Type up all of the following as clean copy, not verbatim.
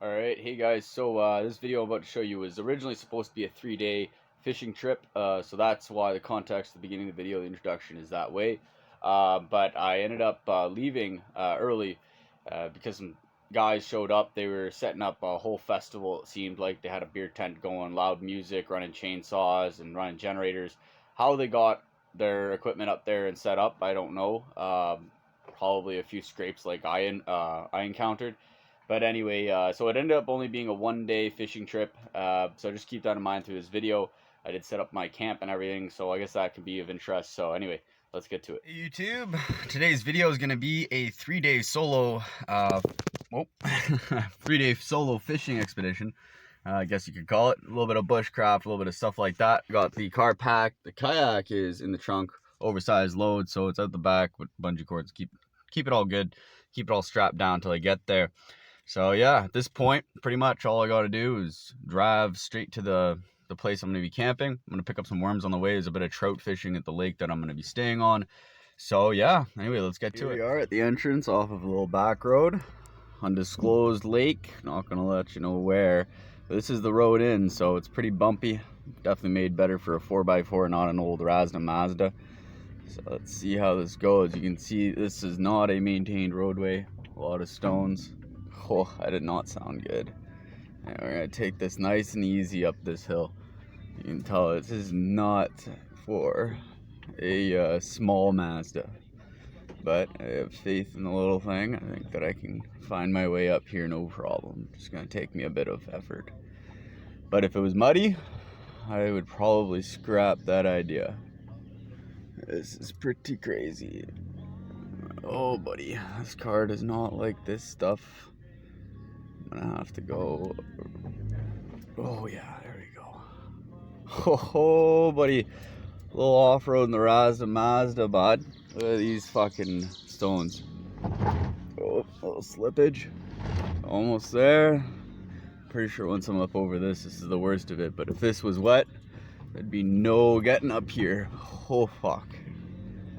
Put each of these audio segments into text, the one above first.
Alright, hey guys, so this video I'm about to show you was originally supposed to be a 3-day fishing trip, so that's why the context at the beginning of the video, the introduction is that way. But I ended up leaving early because some guys showed up. They were setting up a whole festival, it seemed like. They had a beer tent going, loud music, running chainsaws and running generators. How they got their equipment up there and set up, I don't know. Probably a few scrapes like I encountered. But anyway, so it ended up only being a 1-day fishing trip. So just keep that in mind through this video. I did set up my camp and everything, so I guess that can be of interest. So anyway, let's get to it. Hey YouTube, today's video is going to be a 3-day solo, 3-day solo fishing expedition. I guess you could call it. A little bit of bushcraft, a little bit of stuff like that. Got the car packed. The kayak is in the trunk, oversized load, so it's out the back with bungee cords. Keep it all good. Keep it all strapped down till I get there. So yeah, at this point, pretty much all I got to do is drive straight to the place I'm going to be camping. I'm going to pick up some worms on the way. There's a bit of trout fishing at the lake that I'm going to be staying on. So yeah, anyway, let's get to it. Here we are at the entrance off of a little back road. Undisclosed lake. Not going to let you know where. But this is the road in, so it's pretty bumpy. Definitely made better for a 4x4, not an old Mazda. So let's see how this goes. You can see this is not a maintained roadway. A lot of stones. Oh, that did not sound good. And we're gonna take this nice and easy up this hill. You can tell this is not for a small Mazda, but I have faith in the little thing. I think that I can find my way up here no problem. It's gonna take me a bit of effort, but if it was muddy, I would probably scrap that idea. This is pretty crazy. Oh buddy, this car does not like this stuff. I'm gonna have to go. Oh yeah, there we go. Oh buddy, a little off-road in the Mazda, bud. Look at these fucking stones. Oh, a little slippage. Almost there. Pretty sure once I'm up over this is the worst of it. But if this was wet, there'd be no getting up here. Oh fuck.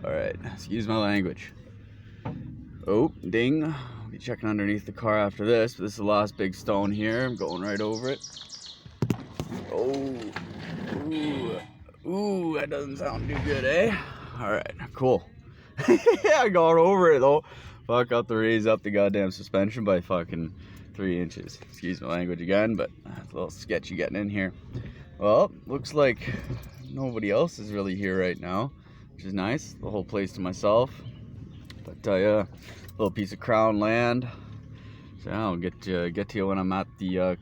All right, excuse my language. Oh, ding. I'll be checking underneath the car after this, but this is the last big stone here. I'm going right over it. Oh, ooh, that doesn't sound too good, eh? All right, cool. I got over it though. Fuck, got to raise up the goddamn suspension by fucking 3 inches. Excuse my language again, but it's a little sketchy getting in here. Well, looks like nobody else is really here right now, which is nice. The whole place to myself. But yeah, little piece of Crownland. So I'll get to you when I'm at the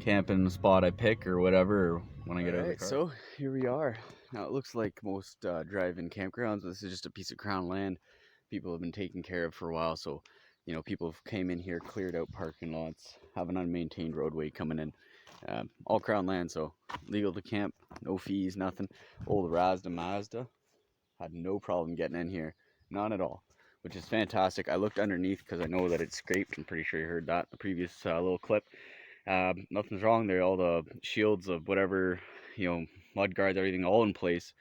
camping spot I pick or whatever, or when I get out of the car. So here we are. Now it looks like most drive-in campgrounds, but this is just a piece of Crownland people have been taking care of for a while. So, you know, people have came in here, cleared out parking lots, have an unmaintained roadway coming in. All Crownland, so legal to camp, no fees, nothing. Old Mazda had no problem getting in here, none at all, which is fantastic. I looked underneath because I know that it's scraped. I'm pretty sure you heard that in the previous little clip. Nothing's wrong there. All the shields of whatever, you know, mud guards, everything all in place.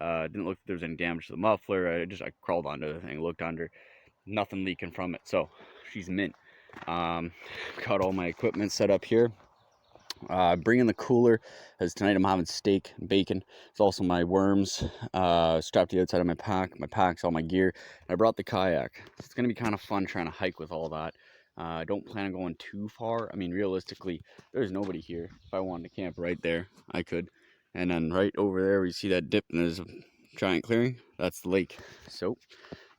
Didn't look like there was any damage to the muffler. I crawled onto the thing, looked under, nothing leaking from it. So she's mint. Got all my equipment set up here. Bringing the cooler, as tonight I'm having steak and bacon. It's also my worms strapped to the outside of my pack. My pack's all my gear. I brought the kayak. It's going to be kind of fun trying to hike with all that. I don't plan on going too far. I mean, realistically, there's nobody here. If I wanted to camp right there, I could. And then right over there, we see that dip and there's a giant clearing. That's the lake. So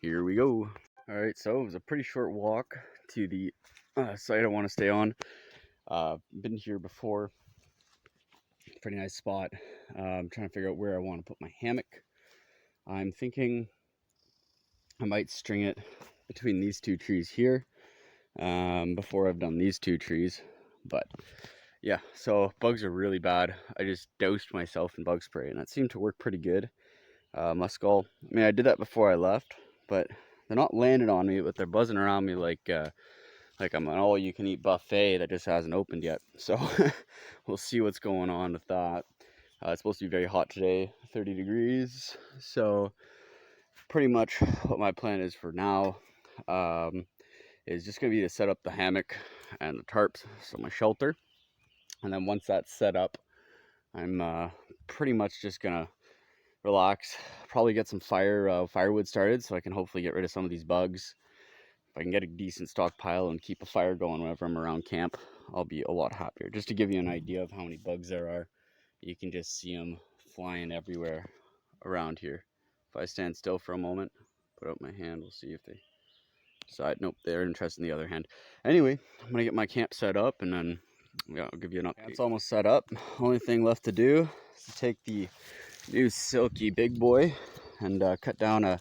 here we go. All right, so it was a pretty short walk to the site I want to stay on. Been here before. Pretty nice spot. I'm trying to figure out where I want to put my hammock. I'm thinking I might string it between these 2 trees here before I've done these 2 trees. But yeah, so bugs are really bad. I just doused myself in bug spray and that seemed to work pretty good. Muskol, I mean, I did that before I left, but they're not landing on me, but they're buzzing around me like I'm an all-you-can-eat buffet that just hasn't opened yet. So we'll see what's going on with that. It's supposed to be very hot today, 30 degrees. So pretty much what my plan is for now is just going to be to set up the hammock and the tarps, so my shelter. And then once that's set up, I'm pretty much just gonna relax, probably get some firewood started so I can hopefully get rid of some of these bugs. If I can get a decent stockpile and keep a fire going whenever I'm around camp, I'll be a lot happier. Just to give you an idea of how many bugs there are, you can just see them flying everywhere around here. If I stand still for a moment, put out my hand, we'll see if they decide. Nope, they're interested in the other hand. Anyway, I'm gonna get my camp set up and then yeah, I'll give you an update. It's almost set up. Only thing left to do is to take the new silky big boy and cut down a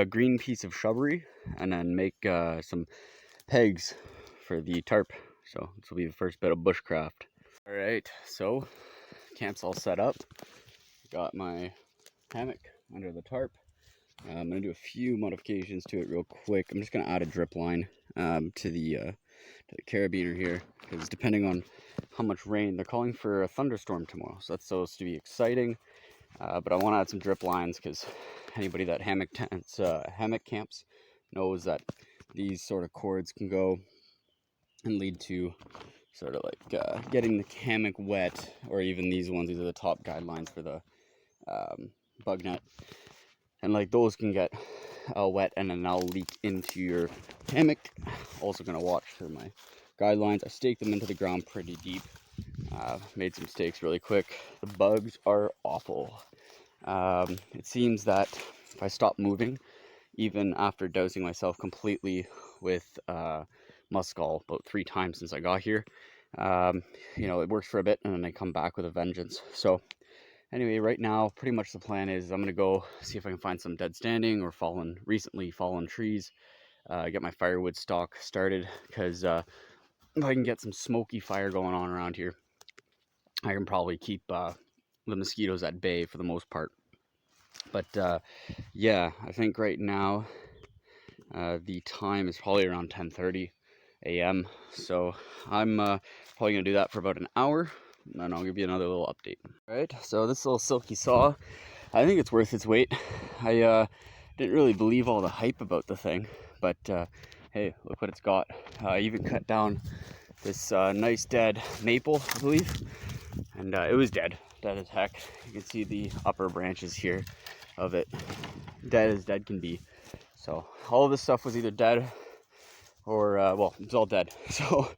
green piece of shrubbery and then make some pegs for the tarp. So this will be the first bit of bushcraft. All right, so camp's all set up. Got my hammock under the tarp. I'm gonna do a few modifications to it real quick. I'm just gonna add a drip line to the carabiner here, because depending on how much rain, they're calling for a thunderstorm tomorrow, so that's supposed to be exciting. But I want to add some drip lines because anybody that hammock camps knows that these sort of cords can go and lead to sort of like getting the hammock wet, or even these ones. These are the top guidelines for the bug net, and like those can get wet and then they'll leak into your hammock. Also gonna watch for my guidelines. I staked them into the ground pretty deep. Made some stakes really quick. The bugs are awful. It seems that if I stop moving, even after dousing myself completely with muskol about 3 times since I got here, you know, it works for a bit and then they come back with a vengeance. So anyway, right now, pretty much the plan is I'm gonna go see if I can find some dead standing or recently fallen trees, get my firewood stock started, because if I can get some smoky fire going on around here, I can probably keep the mosquitoes at bay for the most part. But yeah, I think right now the time is probably around 10:30 a.m. So I'm probably gonna do that for about an hour, and then I'll give you another little update. All right, so this little silky saw, I think it's worth its weight. I didn't really believe all the hype about the thing, but hey, look what it's got. I even cut down this nice dead maple, I believe, and it was dead as heck. You can see the upper branches here of it, dead as dead can be. So all of this stuff was either dead or well, it's all dead. So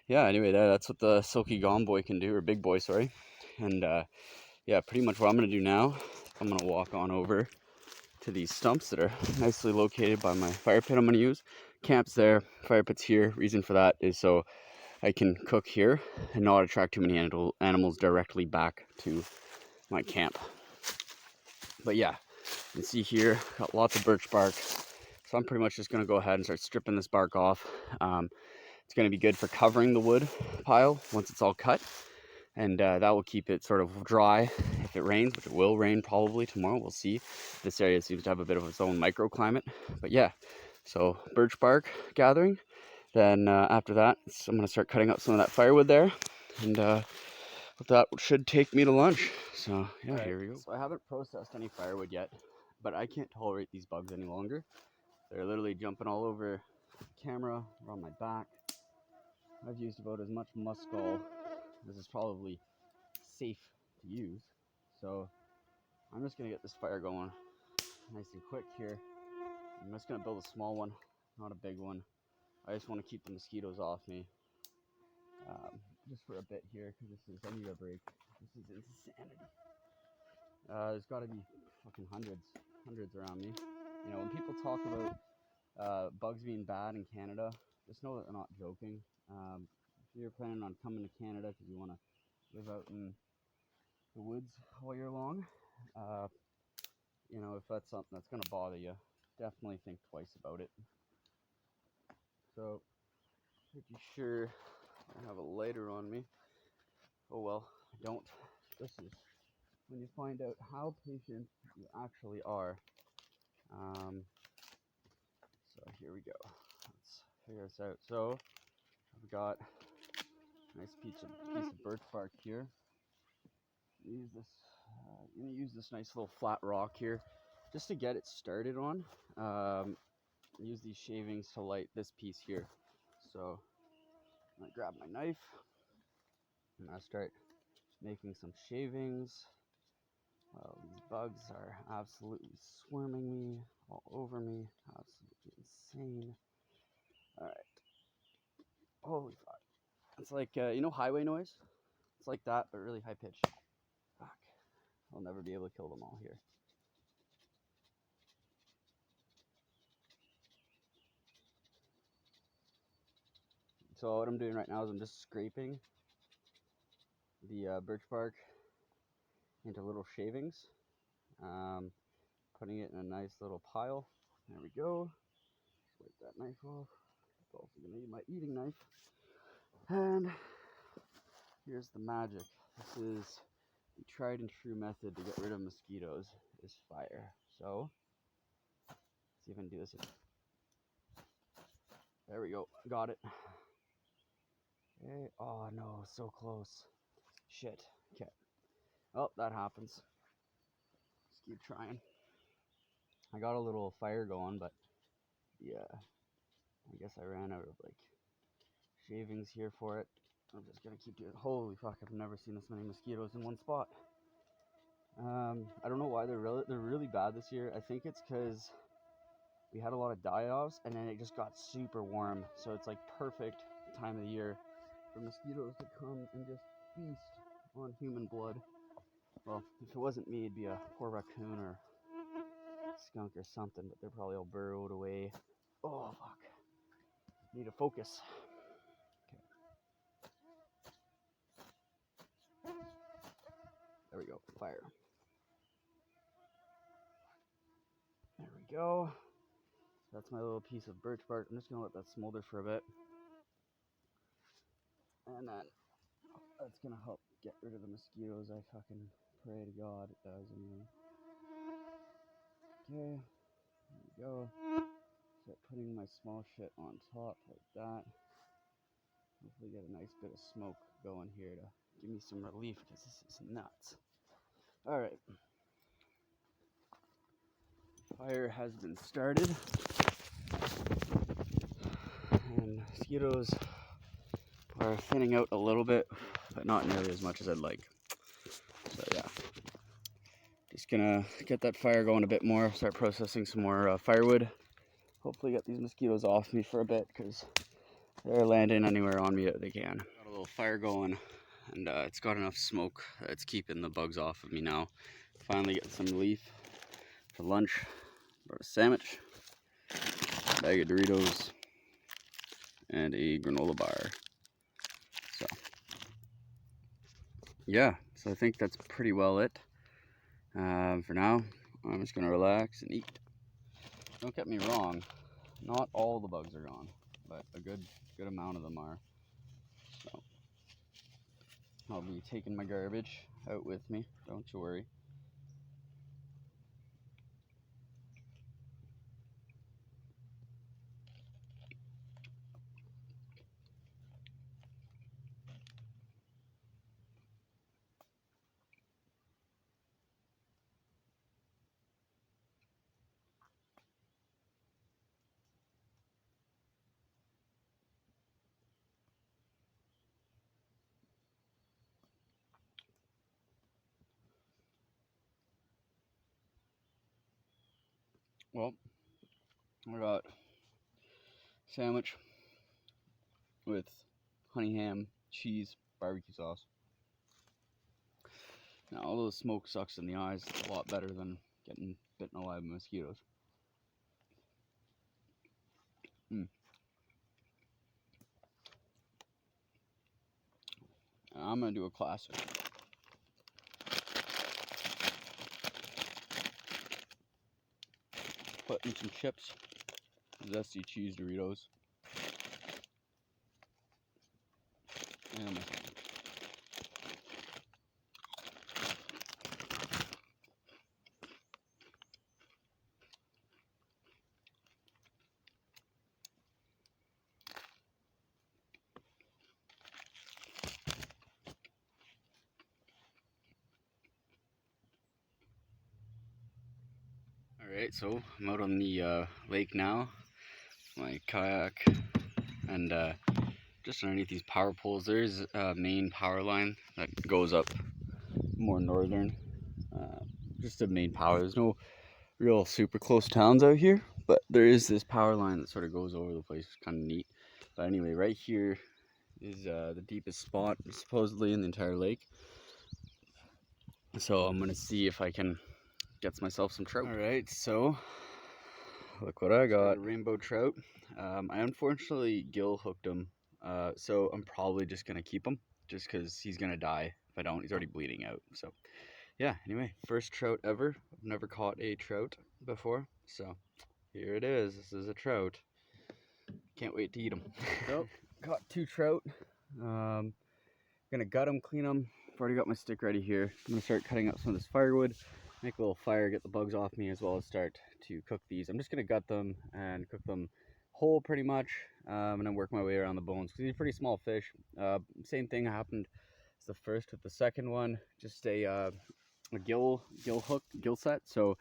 yeah, anyway, that's what the silky gom boy can do, or big boy, sorry. And yeah, pretty much what I'm gonna do now, I'm gonna walk on over to these stumps that are nicely located by my fire pit I'm gonna use. Camp's there, fire pit's here. Reason for that is so I can cook here and not attract too many animals directly back to my camp. But yeah, you can see here, got lots of birch bark. So I'm pretty much just gonna go ahead and start stripping this bark off. It's gonna be good for covering the wood pile once it's all cut. And that will keep it sort of dry if it rains, which it will rain probably tomorrow. We'll see. This area seems to have a bit of its own microclimate. But yeah, so birch bark gathering. Then after that, I'm going to start cutting up some of that firewood there. And that should take me to lunch. So yeah, right, here we go. So I haven't processed any firewood yet, but I can't tolerate these bugs any longer. They're literally jumping all over the camera, or on my back. I've used about as much muskol. This is probably safe to use, so I'm just gonna get this fire going nice and quick here. I'm just gonna build a small one, not a big one. I just want to keep the mosquitoes off me, just for a bit here, because I need a break. This is insanity. There's got to be fucking hundreds around me. You know, when people talk about bugs being bad in Canada, just know that they're not joking. If you're planning on coming to Canada because you want to live out in the woods all year long, you know, if that's something that's going to bother you, definitely think twice about it. So, pretty sure I have a lighter on me. Oh well, I don't. This is when you find out how patient you actually are. So here we go. Let's figure this out. So I've got a nice piece of birch bark here. Use this. I'm gonna use this nice little flat rock here, just to get it started on. Use these shavings to light this piece here. So I grab my knife and I start making some shavings. Well, these bugs are absolutely swarming me, all over me, absolutely insane. Alright. Holy fuck. It's like, you know highway noise? It's like that, but really high pitched. Fuck. I'll never be able to kill them all here. So what I'm doing right now is I'm just scraping the birch bark into little shavings, putting it in a nice little pile. There we go. Wipe that knife off. I'm also gonna use my eating knife. And here's the magic. This is the tried and true method to get rid of mosquitoes, is fire. So, let's see if I can do this. There we go. Got it. Okay. Oh no, so close. Shit. Okay. Oh, that happens. Just keep trying. I got a little fire going, but yeah, I guess I ran out of like shavings here for it. I'm just gonna keep doing. Holy fuck! I've never seen this many mosquitoes in one spot. I don't know why they're really bad this year. I think it's because we had a lot of die-offs, and then it just got super warm. So it's like perfect time of the year for mosquitoes to come and just feast on human blood. Well, if it wasn't me, it'd be a poor raccoon or skunk or something, but they're probably all burrowed away. Oh fuck. Need to focus. Okay. There we go. Fire. There we go. That's my little piece of birch bark. I'm just gonna let that smolder for a bit. And then that's gonna help get rid of the mosquitoes. I fucking pray to God it does anyway. Okay. There we go. Start putting my small shit on top like that. Hopefully get a nice bit of smoke going here to give me some relief because this is nuts. Alright. Fire has been started. And mosquitoes are thinning out a little bit, but not nearly as much as I'd like. So yeah. Just gonna get that fire going a bit more, start processing some more firewood. Hopefully get these mosquitoes off me for a bit because they're landing anywhere on me that they can. Got a little fire going, and it's got enough smoke that's keeping the bugs off of me now. Finally getting some relief for lunch. Brought a sandwich, a bag of Doritos, and a granola bar. So yeah, so I think that's pretty well it. For now, I'm just gonna relax and eat. Don't get me wrong, not all the bugs are gone, but a good amount of them are. So I'll be taking my garbage out with me, don't you worry. Well, I got a sandwich with honey ham, cheese, barbecue sauce. Now, although the smoke sucks in the eyes, it's a lot better than getting bitten alive by mosquitoes. I'm gonna do a classic. Put in some chips, zesty cheese Doritos, and my sandwich. Alright, so I'm out on the lake now, my kayak, and just underneath these power poles. There's a main power line that goes up more northern. Just a main power. There's no real super close towns out here, but there is this power line that sort of goes over the place. It's kind of neat. But anyway, right here is the deepest spot supposedly in the entire lake. So I'm gonna see if I can get myself some trout. All right, so look what I got. Rainbow trout. I unfortunately gill hooked him, so I'm probably just gonna keep him just because he's gonna die if I don't. He's already bleeding out. So yeah, anyway, first trout ever. I've never caught a trout before, so here it is. This is a trout. Can't wait to eat them. So caught 2 trout. Gonna gut them, clean them. I've already got my stick ready here. I'm gonna start cutting up some of this firewood, make a little fire, get the bugs off me, as well as start to cook these. I'm just gonna gut them and cook them whole pretty much, and then work my way around the bones because these are pretty small fish. Same thing happened as the first with the second one, just a gill set, so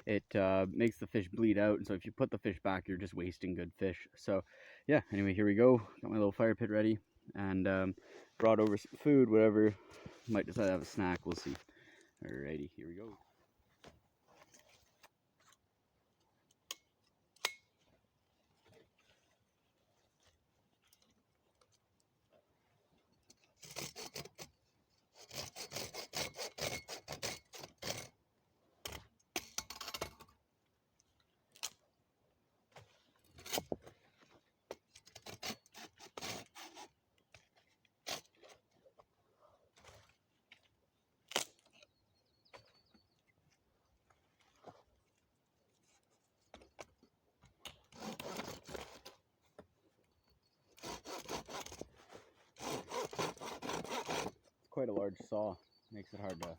it makes the fish bleed out, and so if you put the fish back, you're just wasting good fish. So yeah, anyway, here we go. Got my little fire pit ready, and brought over some food, whatever. Might decide to have a snack, we'll see. Alrighty, here we go. Quite a large saw, makes it hard to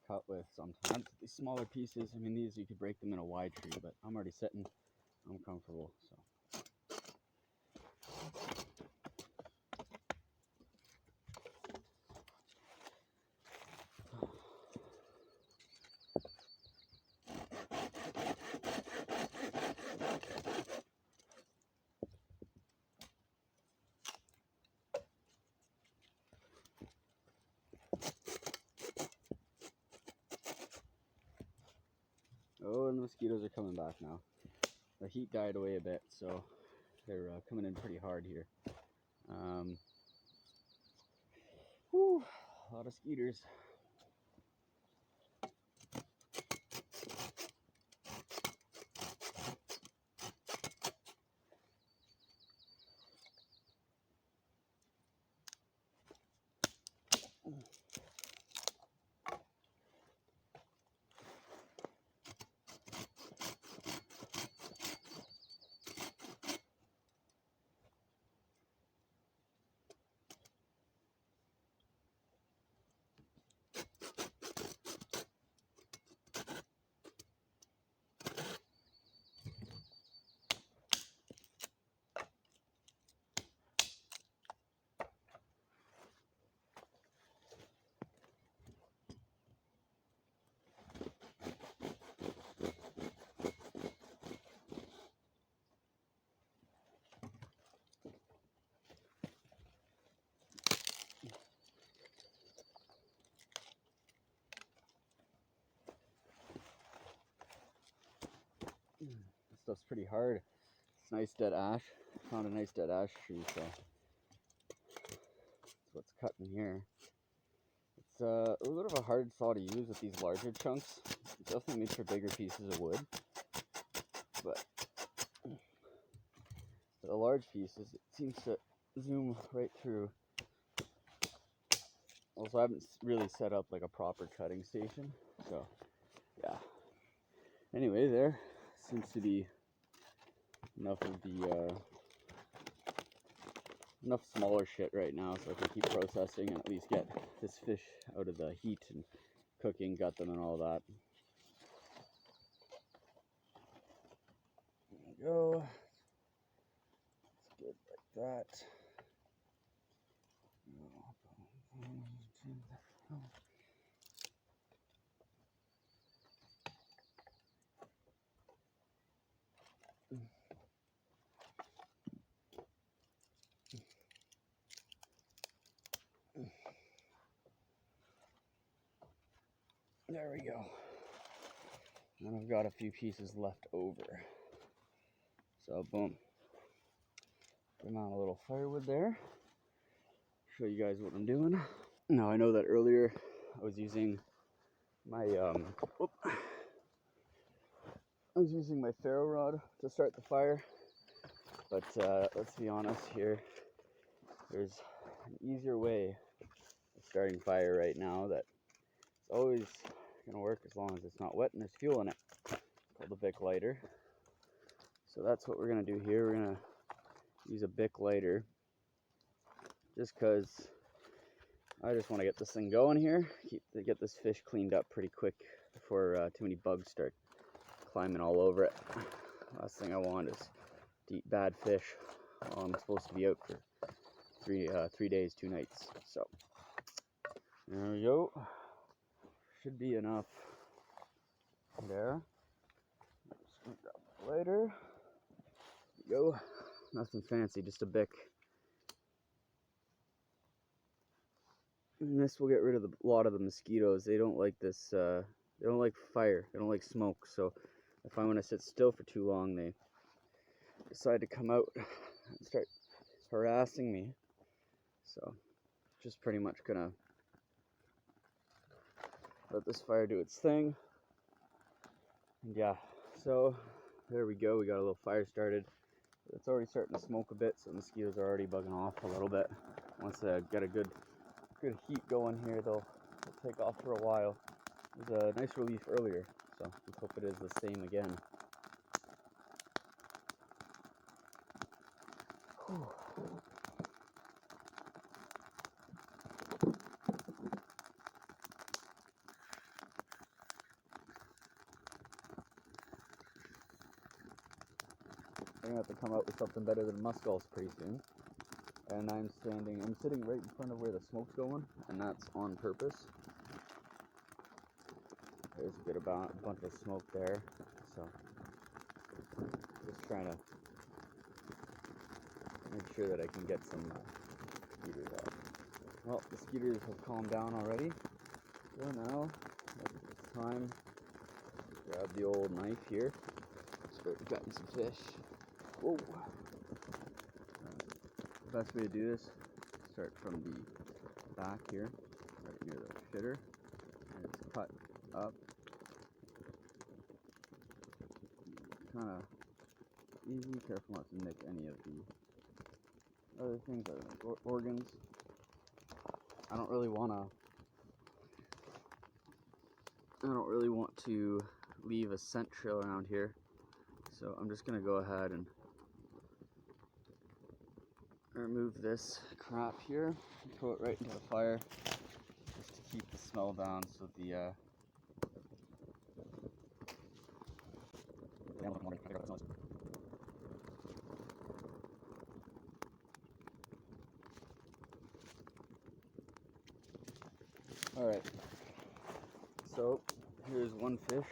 cut with sometimes. These smaller pieces, I mean, these you could break them in a wide tree, but I'm already sitting, I'm comfortable, so. Oh, and the mosquitoes are coming back now. The heat died away a bit, so they're coming in pretty hard here. Whew, a lot of skeeters. This stuff's pretty hard. It's nice dead ash. Found a nice dead ash tree, so that's what's cutting here. It's a little bit of a hard saw to use with these larger chunks. It's definitely made for bigger pieces of wood, but for the large pieces, it seems to zoom right through. Also, I haven't really set up like a proper cutting station, so yeah. Anyway, there seems to be enough of the enough smaller shit right now, so I can keep processing and at least get this fish out of the heat and cooking, gut them and all that. There we go. It's good like that. There we go. And I've got a few pieces left over. So boom. Put them on a little firewood there. Show you guys what I'm doing. Now I know that earlier I was using my ferro rod to start the fire, but let's be honest here. There's an easier way of starting fire right now that's always gonna work as long as it's not wet and there's fuel in it. It's called a Bic lighter. So that's what we're gonna do here. We're gonna use a Bic lighter just because I just want to get this thing going here. Get this fish cleaned up pretty quick before too many bugs start climbing all over it. Last thing I want is to eat bad fish while I'm supposed to be out for 3 days, 2 nights. So there we go. Should be enough there. Just gonna grab the lighter. There we go. Nothing fancy, just a Bic. And this will get rid of a lot of the mosquitoes. They don't like this. They don't like fire. They don't like smoke. So I find when I sit still for too long, they decide to come out and start harassing me. So just pretty much gonna let this fire do its thing. And yeah, so there we go. We got a little fire started. It's already starting to smoke a bit, so the mosquitoes are already bugging off a little bit. Once I get a good heat going here, they'll take off for a while. It was a nice relief earlier, so let's hope it is the same again. Whew. I'm gonna have to come out with something better than muscals pretty soon. And I'm sitting right in front of where the smoke's going, and that's on purpose. There's a good bunch of smoke there, so just trying to make sure that I can get some mosquitoes off. Well, the mosquitoes have calmed down already, so now it's time to grab the old knife here, start cutting some fish. Whoa! The best way to do this, start from the back here, right near the shitter, and it's cut up. Kind of easy, careful not to nick any of the other things, like organs. I don't really want to leave a scent trail around here, so I'm just gonna go ahead and remove this crap here and throw it right into the fire just to keep the smell down, so the Alright, so here's one fish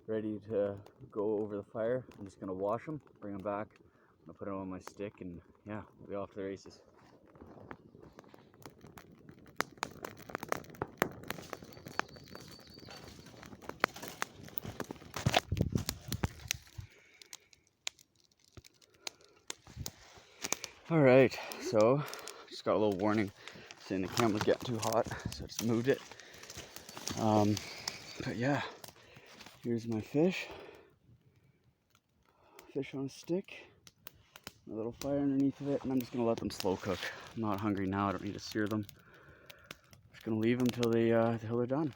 ready to go over the fire. I'm just gonna wash them, bring them back, I'm gonna put them on my stick, and yeah, we'll be off to the races. Alright, so just got a little warning saying the camera's getting too hot, so I just moved it. But yeah, here's my fish on a stick, a little fire underneath of it, and I'm just gonna let them slow cook. I'm not hungry now, I don't need to sear them. Just gonna leave them till they're done.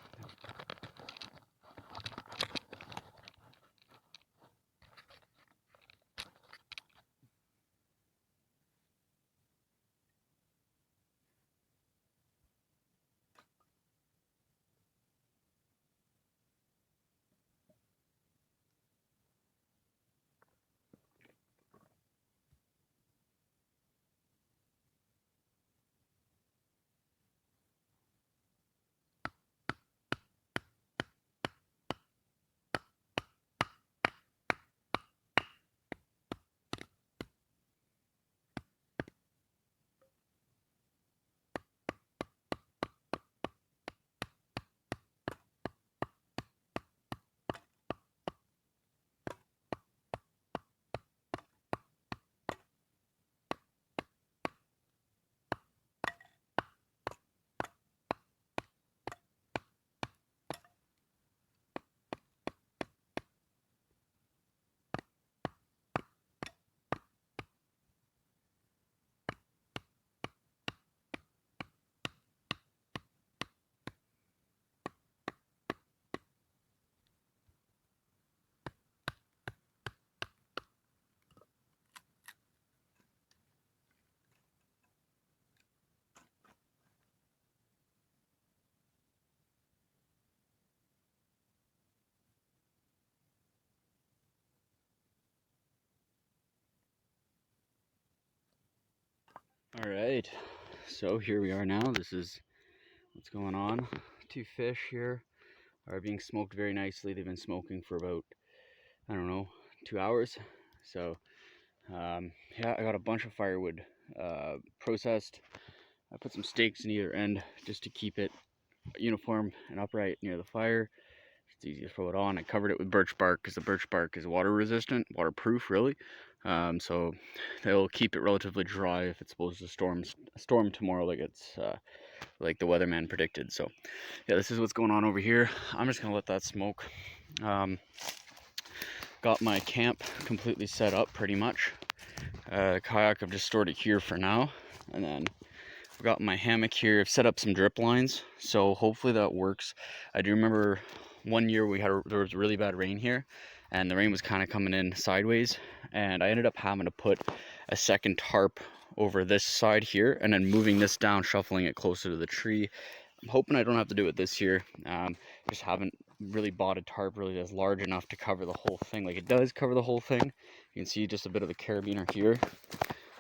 All right, so here we are now. This is what's going on. 2 fish here are being smoked very nicely. They've been smoking for about, I don't know, 2 hours. So yeah, I got a bunch of firewood processed. I put some stakes in either end just to keep it uniform and upright near the fire. It's easy to throw it on. I covered it with birch bark because the birch bark is water resistant, waterproof really. So they'll keep it relatively dry if it's supposed to storm tomorrow, like it's like the weatherman predicted. So yeah, this is what's going on over here. I'm just gonna let that smoke. Got my camp completely set up pretty much. Kayak, I've just stored it here for now, and then I've got my hammock here. I've set up some drip lines, so hopefully that works. I do remember one year there was really bad rain here, and the rain was kind of coming in sideways, and I ended up having to put a second tarp over this side here, and then moving this down, shuffling it closer to the tree. I'm hoping I don't have to do it this year. Just haven't really bought a tarp really that's large enough to cover the whole thing. Like, it does cover the whole thing. You can see just a bit of the carabiner here,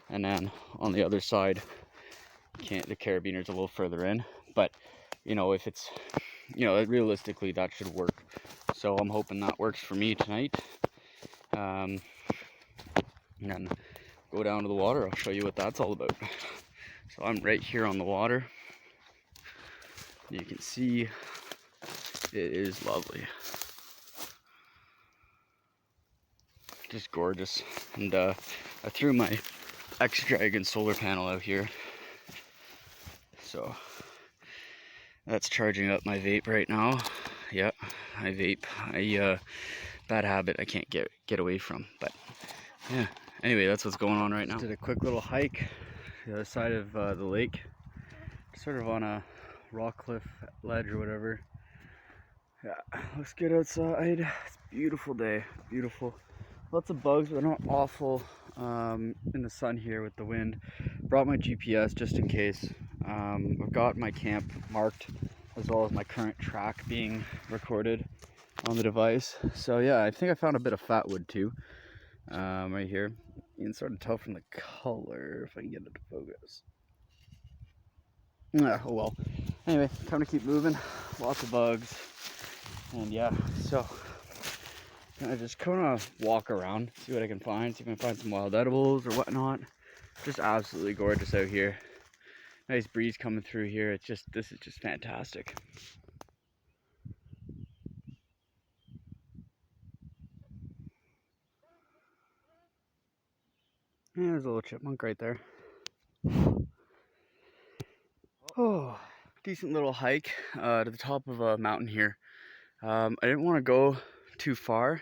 and then on the other side, the carabiner's a little further in. But you know, if it's, you know, realistically that should work. So I'm hoping that works for me tonight. And then go down to the water. I'll show you what that's all about. So I'm right here on the water. You can see it is lovely, just gorgeous. And I threw my X-Dragon solar panel out here, so that's charging up my vape right now. Yep, I vape. Bad habit I can't get away from. But yeah, anyway, that's what's going on right now. Just did a quick little hike the other side of the lake, sort of on a rock cliff ledge or whatever. Yeah, let's get outside. It's a beautiful day, beautiful. Lots of bugs, but not awful in the sun here with the wind. Brought my GPS just in case. I've got my camp marked, as well as my current track being recorded on the device. So yeah, I think I found a bit of fatwood too, right here. You can sort of tell from the color, if I can get it to focus. Oh well. Anyway, time to keep moving. Lots of bugs. And yeah, so I just kind of walk around, see what I can find, see if I can find some wild edibles or whatnot. Just absolutely gorgeous out here. Nice breeze coming through here. This is just fantastic. Yeah, there's a little chipmunk right there. Oh, decent little hike to the top of a mountain here. I didn't want to go too far,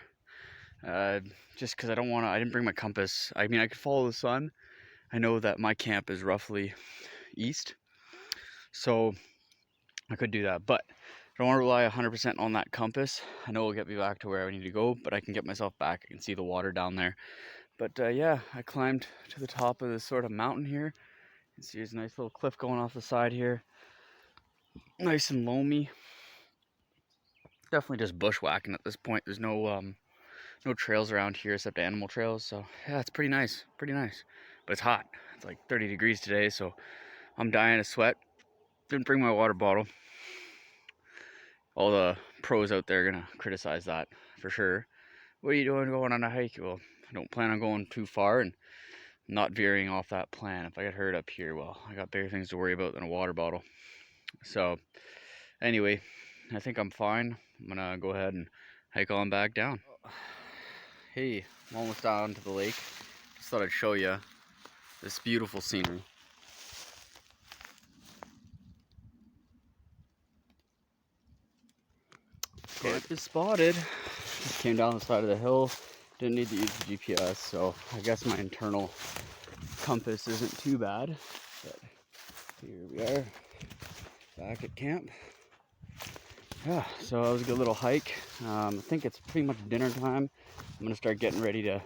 just because I didn't bring my compass. I mean, I could follow the sun. I know that my camp is roughly east, so I could do that, but I don't want to rely 100% on that compass. I know it'll get me back to where I need to go, but I can get myself back. I can see the water down there. But yeah, I climbed to the top of this sort of mountain here. You can see there's a nice little cliff going off the side here. Nice and loamy. Definitely just bushwhacking at this point. There's no trails around here except animal trails. So yeah, it's pretty nice, pretty nice. But it's hot. It's like 30 degrees today, so I'm dying of sweat. Didn't bring my water bottle. All the pros out there are gonna criticize that for sure. What are you doing going on a hike? Well, I don't plan on going too far and not veering off that plan. If I get hurt up here, well, I got bigger things to worry about than a water bottle. So anyway, I think I'm fine. I'm gonna go ahead and hike on back down. Hey, I'm almost down to the lake. Just thought I'd show you this beautiful scenery. Camp is spotted. Just came down the side of the hill. Didn't need to use the GPS, so I guess my internal compass isn't too bad. But here we are, back at camp. Yeah, so it was a good little hike. I think it's pretty much dinner time. I'm gonna start getting ready to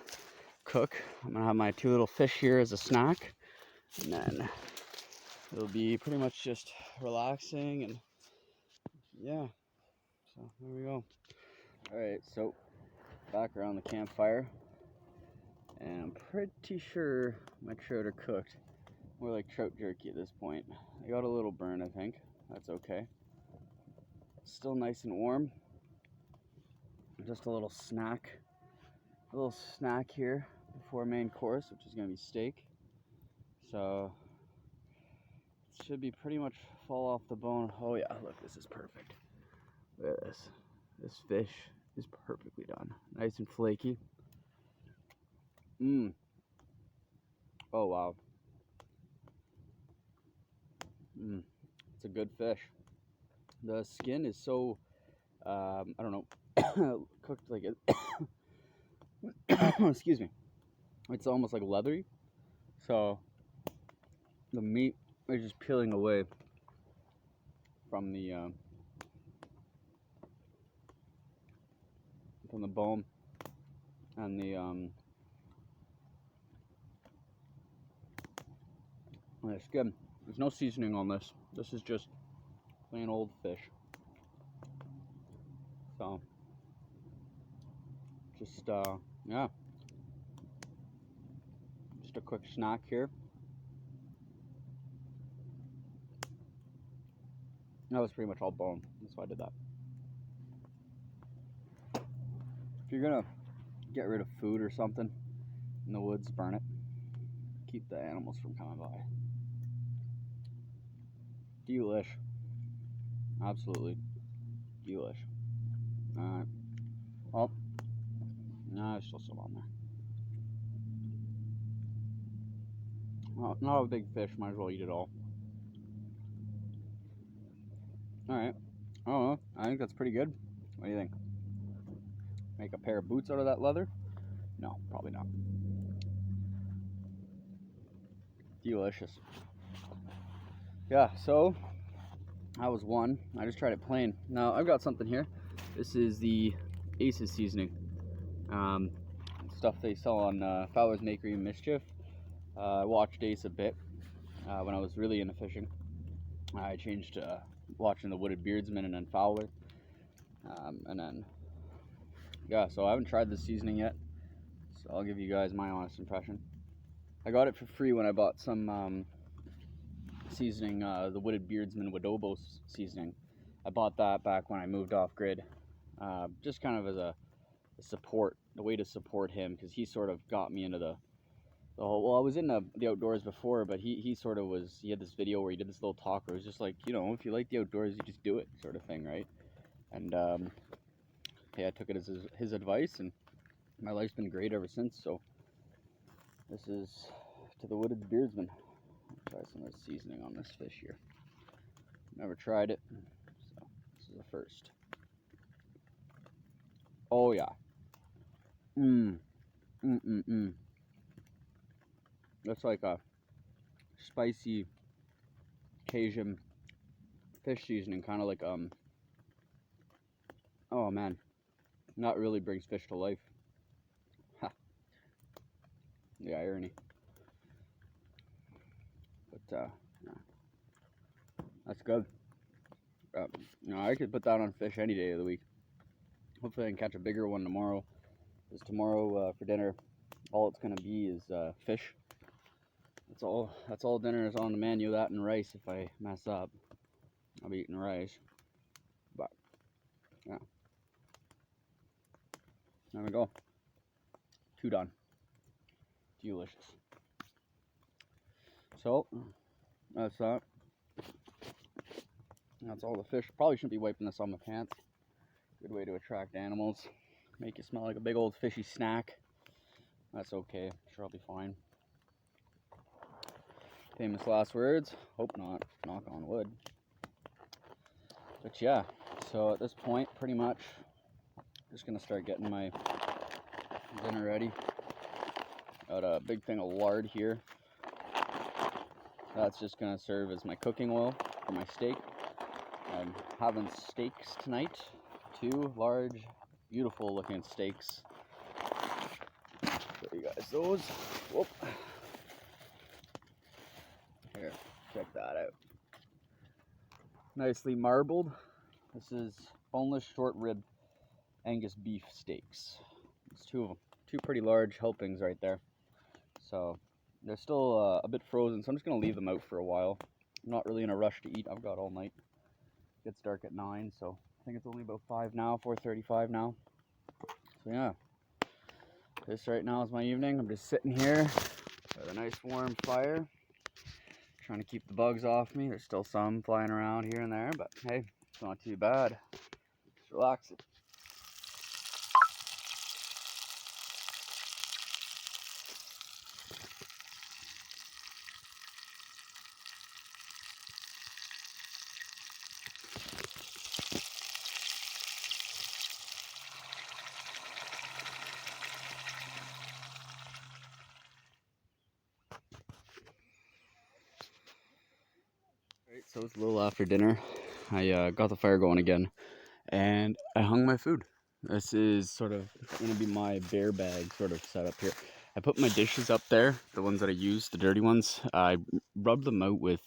cook. I'm gonna have my 2 little fish here as a snack, and then it'll be pretty much just relaxing, and yeah, so there we go. All right, so back around the campfire, and I'm pretty sure my trout are cooked. more like trout jerky at this point. I got a little burn, I think. That's okay. Still nice and warm. Just a little snack. A little snack here before main course, which is going to be steak. So it should be pretty much fall off the bone. Oh yeah, look, this is perfect. Look at this. This fish is perfectly done. Nice and flaky. Mmm. Oh wow. Mmm. It's a good fish. The skin is so, I don't know, cooked like it. Excuse me. It's almost like leathery. So the meat is just peeling away from the bone and the skin. There's no seasoning on this. This is just plain old fish. So just yeah, just a quick snack here. That was pretty much all bone. That's why I did that. If you're gonna get rid of food or something in the woods, burn it. Keep the animals from coming by. Delish. Absolutely delish. Alright. Oh. No, there's still some on there. Well, not a big fish, might as well eat it all. Alright. I don't know. I think that's pretty good. What do you think? Make a pair of boots out of that leather? No, probably not. Delicious. Yeah, so that was one. I just tried it plain. Now I've got something here. This is the Aces seasoning. Stuff they sell on Fowler's Makery and Mischief. I watched Ace a bit when I was really into fishing. I changed watching the Wooded Beardsman and then Fowler. And then, yeah, so I haven't tried this seasoning yet. So I'll give you guys my honest impression. I got it for free when I bought some seasoning, the Wooded Beardsman Wadobo seasoning. I bought that back when I moved off grid, just kind of as a support, a way to support him, because he sort of got me into the whole, well, I was in the outdoors before, but he sort of was, he had this video where he did this little talk where it was just like, you know, if you like the outdoors, you just do it, sort of thing, right? And yeah, I took it as his advice, and my life's been great ever since. So this is to the Wooded Beardsman. I'll try some of the seasoning on this fish here. Never tried it, so this is the first. Oh yeah. That's like a spicy Cajun fish seasoning, kind of like oh man, that really brings fish to life. Ha. The irony. But yeah. That's good. You know, I could put that on fish any day of the week. Hopefully I can catch a bigger one tomorrow. Because tomorrow for dinner, all it's gonna be is fish. That's all dinner is on the menu. That and rice. If I mess up, I'll be eating rice. But yeah, there we go. 2 done. Delicious. So that's that. That's all the fish. Probably shouldn't be wiping this on my pants. Good way to attract animals. Make it smell like a big old fishy snack. That's okay. I'm sure I'll be fine. Famous last words. Hope not. Knock on wood. But yeah, so at this point, pretty much, just gonna start getting my dinner ready. Got a big thing of lard here. That's just gonna serve as my cooking oil for my steak. I'm having steaks tonight. 2 large, beautiful looking steaks. Show you guys those. Whoop. Here, check that out. Nicely marbled. This is boneless short rib Angus beef steaks. There's 2 of them. 2 pretty large helpings right there. So They're still a bit frozen, so I'm just gonna leave them out for a while. I'm not really in a rush to eat. I've got all night. It gets dark at 9, so I think it's only about 5 now, 4:35 now. So yeah, this right now is my evening. I'm just sitting here with a nice warm fire, trying to keep the bugs off me. There's still some flying around here and there, but hey, it's not too bad. Just relaxing. Right, so it's a little after dinner. I got the fire going again, and I hung my food. This is sort of going to be my bear bag sort of setup here. I put my dishes up there, the ones that I use, the dirty ones. I rubbed them out with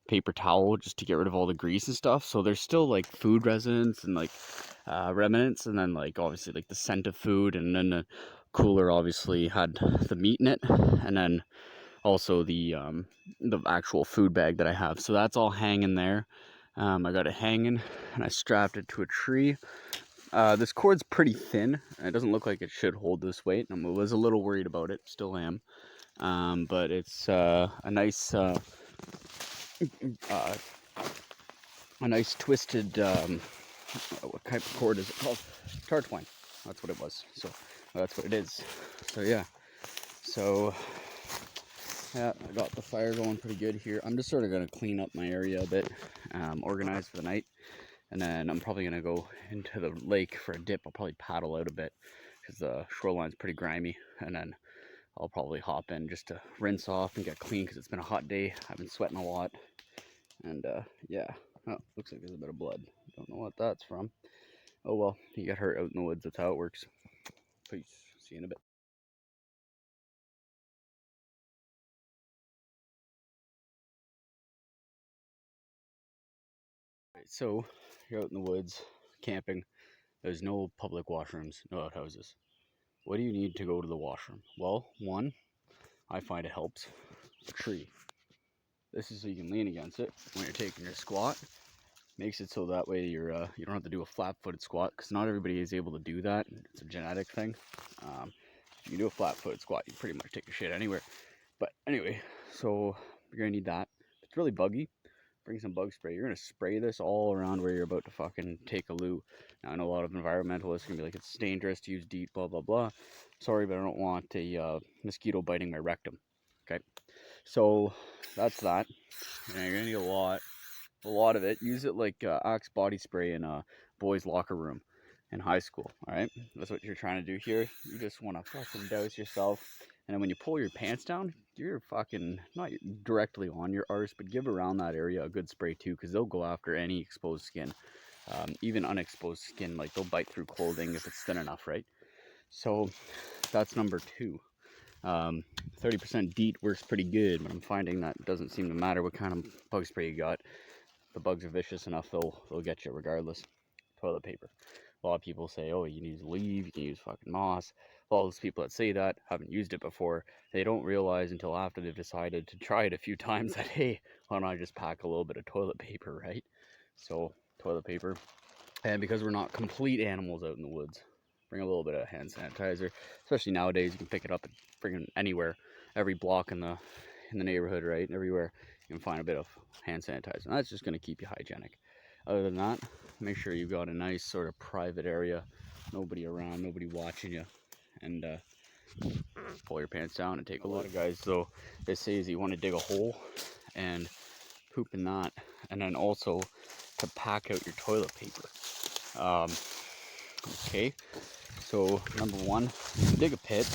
paper towel just to get rid of all the grease and stuff. So there's still like food residents and like remnants, and then like obviously like the scent of food, and then the cooler obviously had the meat in it, and then also the actual food bag that I have. So that's all hanging there. I got it hanging and I strapped it to a tree. This cord's pretty thin. It doesn't look like it should hold this weight. I was a little worried about it, still am. But it's a nice twisted, what type of cord is it called? Tar twine. That's what it was. So that's what it is. So yeah. So yeah, I got the fire going pretty good here. I'm just sort of going to clean up my area a bit, organize for the night. And then I'm probably going to go into the lake for a dip. I'll probably paddle out a bit because the shoreline's pretty grimy. And then I'll probably hop in just to rinse off and get clean because it's been a hot day. I've been sweating a lot. And yeah, oh, looks like there's a bit of blood. Don't know what that's from. Oh well, you got hurt out in the woods. That's how it works. Peace. See you in a bit. Right, so you're out in the woods camping. There's no public washrooms, no outhouses. What do you need to go to the washroom? Well, one, I find it helps, a tree. This is so you can lean against it when you're taking your squat. Makes it so that way you don't have to do a flat-footed squat because not everybody is able to do that. It's a genetic thing. If you do a flat-footed squat, you pretty much take a shit anywhere. But anyway, so you're gonna need that. It's really buggy. Bring some bug spray. You're gonna spray this all around where you're about to fucking take a loo. Now I know a lot of environmentalists are gonna be like, it's dangerous to use DEET, blah blah blah. Sorry, but I don't want a mosquito biting my rectum. Okay, so that's that. And you're gonna need a lot of it. Use it like Axe body spray in a boys' locker room in high school. All right, that's what you're trying to do here. You just want to fucking douse yourself, and then when you pull your pants down, you're fucking not directly on your arse, but give around that area a good spray too, because they'll go after any exposed skin, even unexposed skin. Like they'll bite through clothing if it's thin enough, right? So that's number two. 30% DEET works pretty good, but I'm finding that it doesn't seem to matter what kind of bug spray you got. The bugs are vicious enough, they'll get you regardless. Toilet paper. A lot of people say, oh, you can use leaf, you can use fucking moss. All those people that say that haven't used it before. They don't realize until after they've decided to try it a few times that, hey, why don't I just pack a little bit of toilet paper, right? So, toilet paper. And because we're not complete animals out in the woods, bring a little bit of hand sanitizer. Especially nowadays, you can pick it up and bring it anywhere. Every block in the neighborhood, right? Everywhere you can find a bit of hand sanitizer. And that's just going to keep you hygienic. Other than that, make sure you've got a nice sort of private area, nobody around, nobody watching you, and pull your pants down and take a look. A lot of guys, though, they say is you want to dig a hole and poop in that, and then also to pack out your toilet paper. Okay, so number one, dig a pit,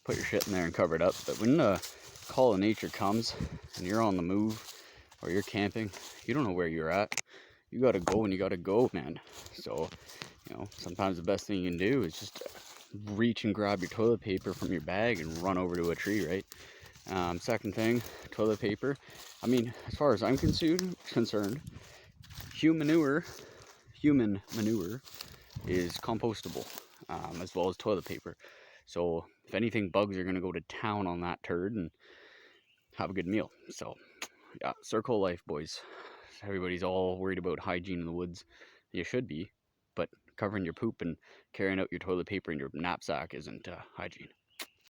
put your shit in there and cover it up. But when the call of nature comes and you're on the move or you're camping, you don't know where you're at. You gotta go and you gotta go, man. So, you know, sometimes the best thing you can do is just reach and grab your toilet paper from your bag and run over to a tree, right? Second thing, toilet paper. I mean, as far as I'm concerned, human manure is compostable, as well as toilet paper. So if anything, bugs are gonna go to town on that turd, and have a good meal. So yeah, circle life, boys. Everybody's all worried about hygiene in the woods. You should be, but covering your poop and carrying out your toilet paper in your knapsack isn't hygiene.